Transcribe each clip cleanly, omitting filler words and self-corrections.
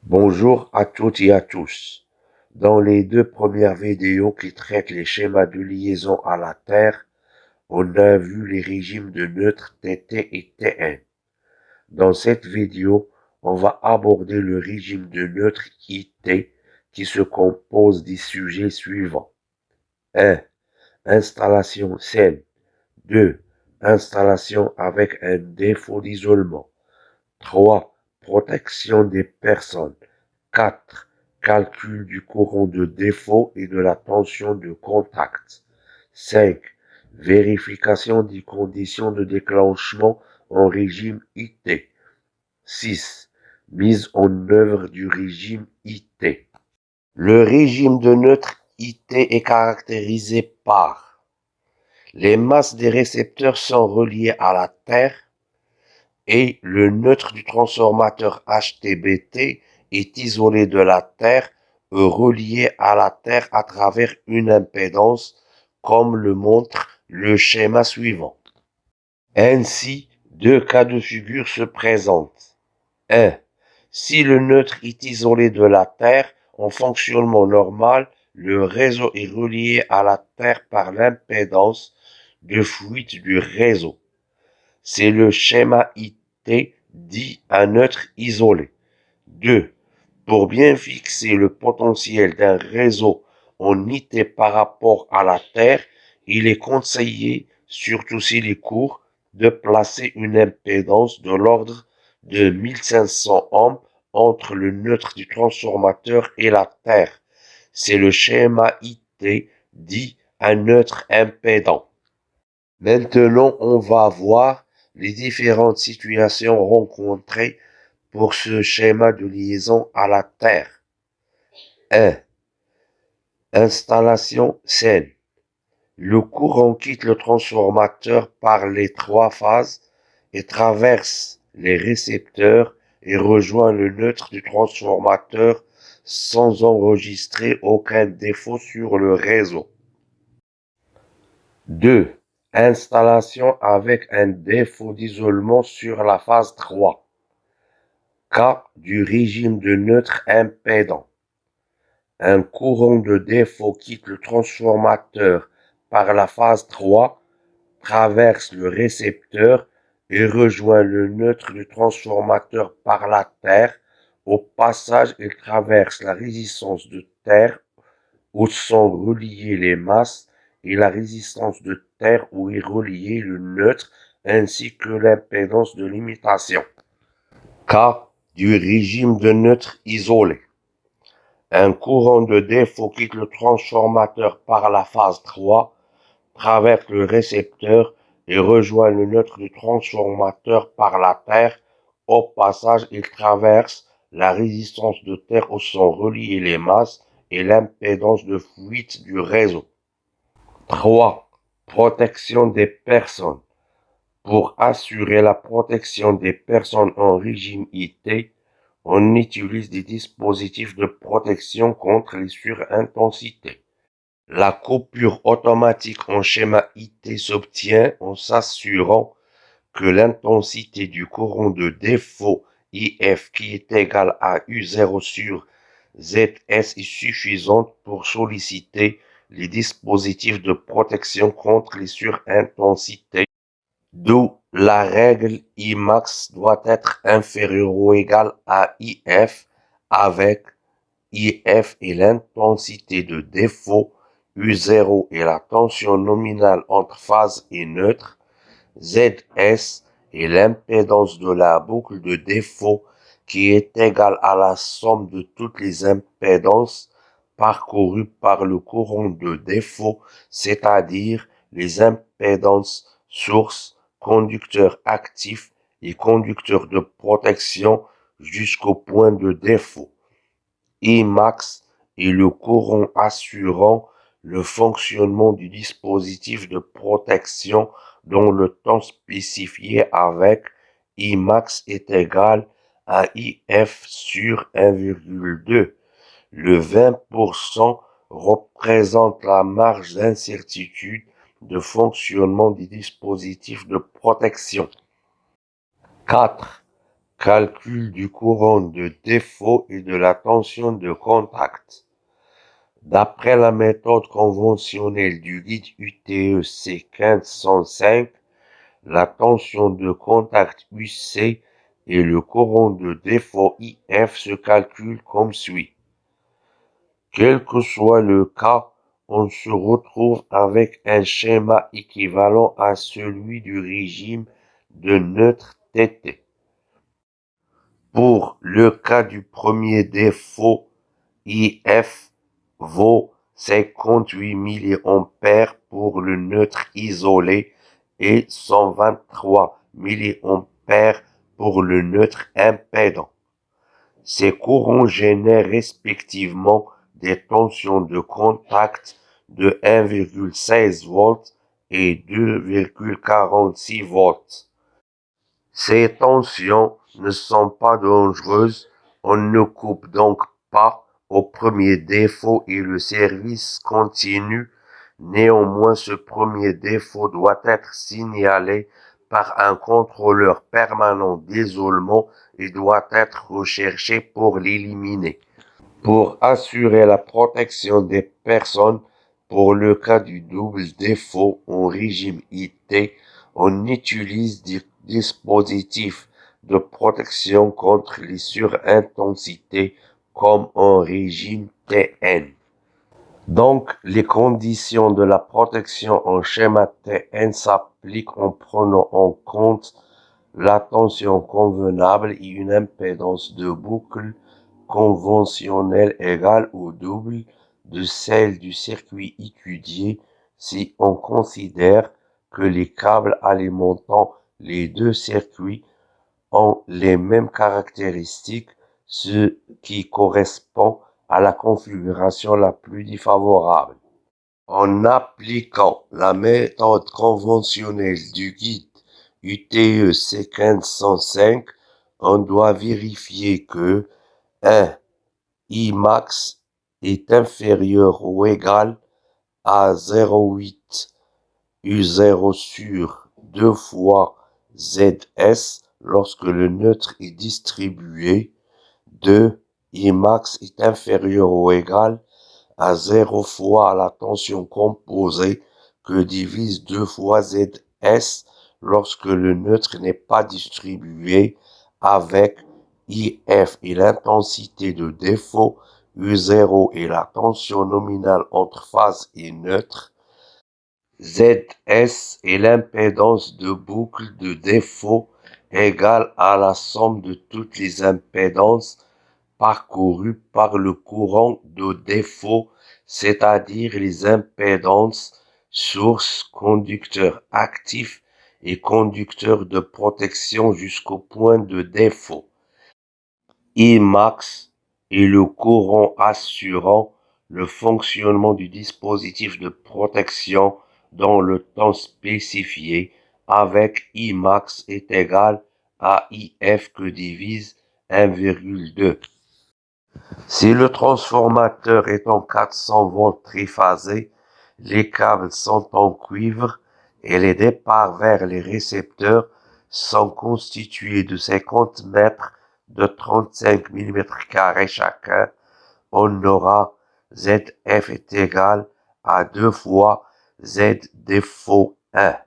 Bonjour à toutes et à tous. Dans les deux premières vidéos qui traitent les schémas de liaison à la Terre, on a vu les régimes de neutres Tt et Tn. Dans cette vidéo, on va aborder le régime de neutre It qui se compose des sujets suivants. 1. Installation saine. 2. Installation avec un défaut d'isolement. 3. Protection des personnes. 4. Calcul du courant de défaut et de la tension de contact. 5. Vérification des conditions de déclenchement en régime IT. 6. Mise en œuvre du régime IT. Le régime de neutre IT est caractérisé par les masses des récepteurs sont reliées à la Terre et le neutre du transformateur HTBT est isolé de la Terre et relié à la Terre à travers une impédance, comme le montre le schéma suivant. Ainsi, deux cas de figure se présentent. 1. Si le neutre est isolé de la Terre, en fonctionnement normal, le réseau est relié à la Terre par l'impédance de fuite du réseau. C'est le schéma IT dit un neutre isolé. 2. Pour bien fixer le potentiel d'un réseau en IT par rapport à la Terre, il est conseillé, surtout s'il est court, de placer une impédance de l'ordre de 1500 ohms entre le neutre du transformateur et la Terre. C'est le schéma IT dit un neutre impédant. Maintenant, on va voir les différentes situations rencontrées pour ce schéma de liaison à la Terre. 1. Installation saine. Le courant quitte le transformateur par les trois phases et traverse les récepteurs et rejoint le neutre du transformateur sans enregistrer aucun défaut sur le réseau. 2. Installation avec un défaut d'isolement sur la phase 3. Cas du régime de neutre impédant. Un courant de défaut quitte le transformateur par la phase 3, traverse le récepteur et rejoint le neutre du transformateur par la Terre. Au passage, il traverse la résistance de Terre où sont reliées les masses et la résistance de Terre où est relié le neutre ainsi que l'impédance de limitation. Cas du régime de neutre isolé. Un courant de défaut quitte le transformateur par la phase 3, traverse le récepteur et rejoint le neutre du transformateur par la Terre. Au passage, il traverse la résistance de Terre où sont reliées les masses et l'impédance de fuite du réseau. 3. Protection des personnes. Pour assurer la protection des personnes en régime IT, on utilise des dispositifs de protection contre les surintensités. La coupure automatique en schéma IT s'obtient en s'assurant que l'intensité du courant de défaut IF qui est égal à U0 sur ZS est suffisante pour solliciter les dispositifs de protection contre les surintensités, d'où la règle Imax doit être inférieure ou égale à IF avec IF et l'intensité de défaut, U0 et la tension nominale entre phase et neutre, ZS et l'impédance de la boucle de défaut qui est égale à la somme de toutes les impédances parcourues par le courant de défaut, c'est-à-dire les impédances source, conducteur actif et conducteur de protection jusqu'au point de défaut. Imax est le courant assurant le fonctionnement du dispositif de protection dont le temps spécifié avec Imax est égal à IF sur 1,2. Le 20% représente la marge d'incertitude de fonctionnement du dispositif de protection. 4. Calcul du courant de défaut et de la tension de contact. D'après la méthode conventionnelle du guide UTE C1505, la tension de contact UC et le courant de défaut IF se calculent comme suit. Quel que soit le cas, on se retrouve avec un schéma équivalent à celui du régime de neutre TT. Pour le cas du premier défaut, IF vaut 58 mA pour le neutre isolé et 123 mA pour le neutre impédant. Ces courants génèrent respectivement des tensions de contact de 1,16 V et 2,46 V. Ces tensions ne sont pas dangereuses, on ne coupe donc pas au premier défaut et le service continue. Néanmoins, ce premier défaut doit être signalé par un contrôleur permanent d'isolement et doit être recherché pour l'éliminer. Pour assurer la protection des personnes, pour le cas du double défaut en régime IT, on utilise des dispositifs de protection contre les surintensités comme en régime TN. Donc, les conditions de la protection en schéma TN s'appliquent en prenant en compte la tension convenable et une impédance de boucle conventionnelle égale ou double de celle du circuit étudié si on considère que les câbles alimentant les deux circuits ont les mêmes caractéristiques, ce qui correspond à la configuration la plus défavorable. En appliquant la méthode conventionnelle du guide UTE C1505, on doit vérifier que 1. Imax est inférieur ou égal à 0,8 U0 sur 2 fois ZS lorsque le neutre est distribué. 2. Imax est inférieur ou égal à 0 fois la tension composée que divise 2 fois ZS lorsque le neutre n'est pas distribué, avec IF et l'intensité de défaut, U0 et la tension nominale entre phase et neutre, ZS et l'impédance de boucle de défaut égale à la somme de toutes les impédances parcourues par le courant de défaut, c'est-à-dire les impédances source, conducteur actif et conducteur de protection jusqu'au point de défaut. Imax est le courant assurant le fonctionnement du dispositif de protection dans le temps spécifié, avec Imax est égal à IF que divise 1,2. Si le transformateur est en 400 volts triphasé, les câbles sont en cuivre et les départs vers les récepteurs sont constitués de 50 mètres de 35 mm² chacun. On aura ZF est égal à 2 fois Z défaut 1,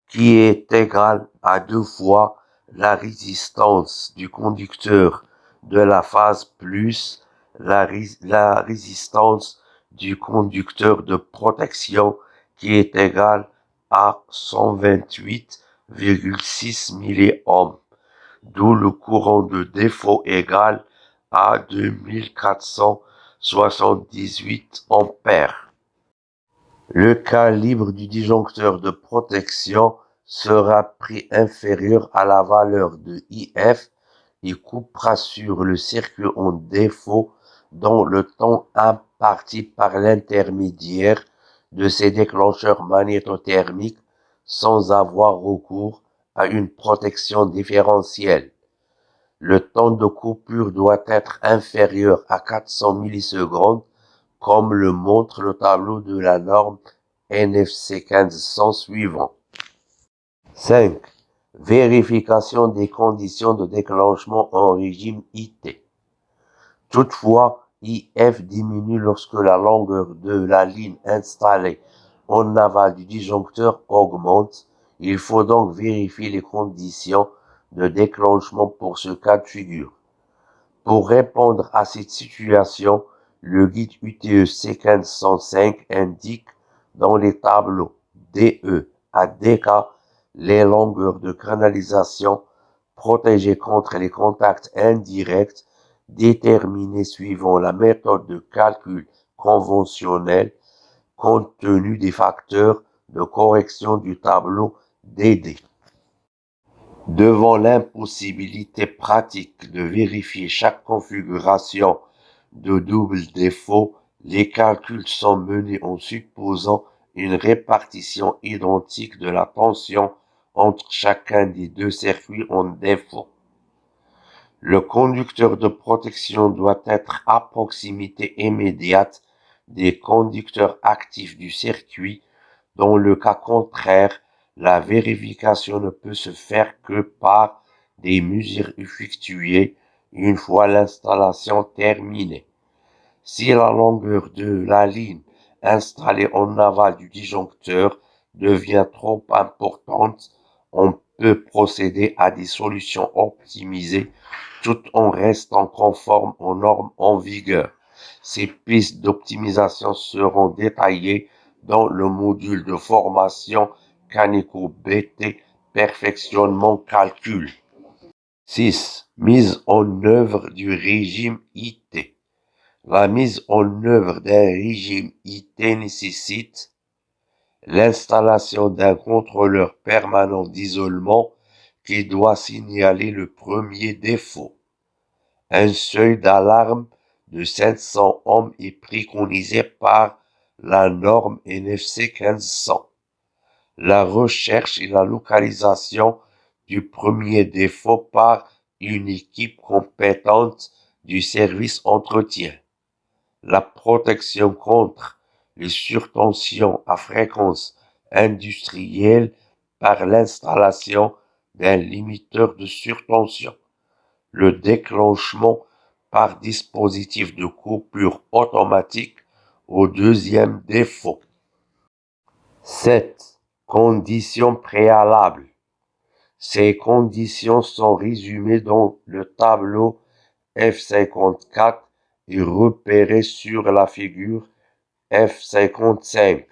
qui est égal à 2 fois la résistance du conducteur de la phase plus la résistance du conducteur de protection, qui est égale à 128,6 mA, d'où le courant de défaut égal à 2478 ampères. Le calibre du disjoncteur de protection sera prix inférieur à la valeur de IF et coupera sur le circuit en défaut dans le temps imparti par l'intermédiaire de ces déclencheurs magnétothermiques sans avoir recours à une protection différentielle. Le temps de coupure doit être inférieur à 400 millisecondes, comme le montre le tableau de la norme NFC 1500 suivant. 5. Vérification des conditions de déclenchement en régime IT. Toutefois, IF diminue lorsque la longueur de la ligne installée en aval du disjoncteur augmente. Il faut donc vérifier les conditions de déclenchement pour ce cas de figure. Pour répondre à cette situation, le guide UTE C1505 indique dans les tableaux DE à DK les longueurs de canalisation protégées contre les contacts indirects déterminées suivant la méthode de calcul conventionnelle compte tenu des facteurs de correction du tableau DD. Devant l'impossibilité pratique de vérifier chaque configuration de double défaut, les calculs sont menés en supposant une répartition identique de la tension entre chacun des deux circuits en défaut. Le conducteur de protection doit être à proximité immédiate des conducteurs actifs du circuit. Dans le cas contraire, la vérification ne peut se faire que par des mesures effectuées une fois l'installation terminée. Si la longueur de la ligne installée en aval du disjoncteur devient trop importante, on peut procéder à des solutions optimisées tout en restant conforme aux normes en vigueur. Ces pistes d'optimisation seront détaillées dans le module de formation Caneco BT Perfectionnement Calcul. 6. Mise en œuvre du régime IT. La mise en œuvre d'un régime IT nécessite l'installation d'un contrôleur permanent d'isolement qui doit signaler le premier défaut. Un seuil d'alarme de 500 ohms est préconisé par la norme NFC 1500. La recherche et la localisation du premier défaut par une équipe compétente du service entretien. La protection contre les surtensions à fréquence industrielle par l'installation d'un limiteur de surtension. Le déclenchement par dispositif de coupure automatique au deuxième défaut. 7. Conditions préalables. Ces conditions sont résumées dans le tableau F54 et repérées sur la figure F55.